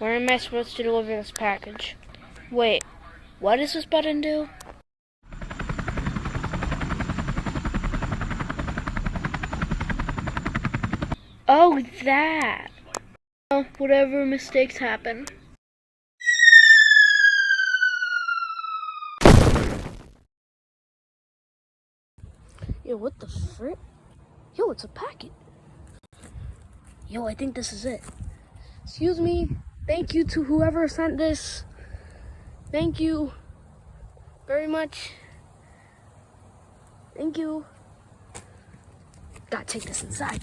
Where am I supposed to deliver this package? Wait, what does this button do? Oh, that. Oh, whatever mistakes happen. Yo, what the frick? Yo, it's a packet. Yo, I think this is it. Excuse me. Thank you to whoever sent this. Thank you very much. Thank you. Gotta take this inside.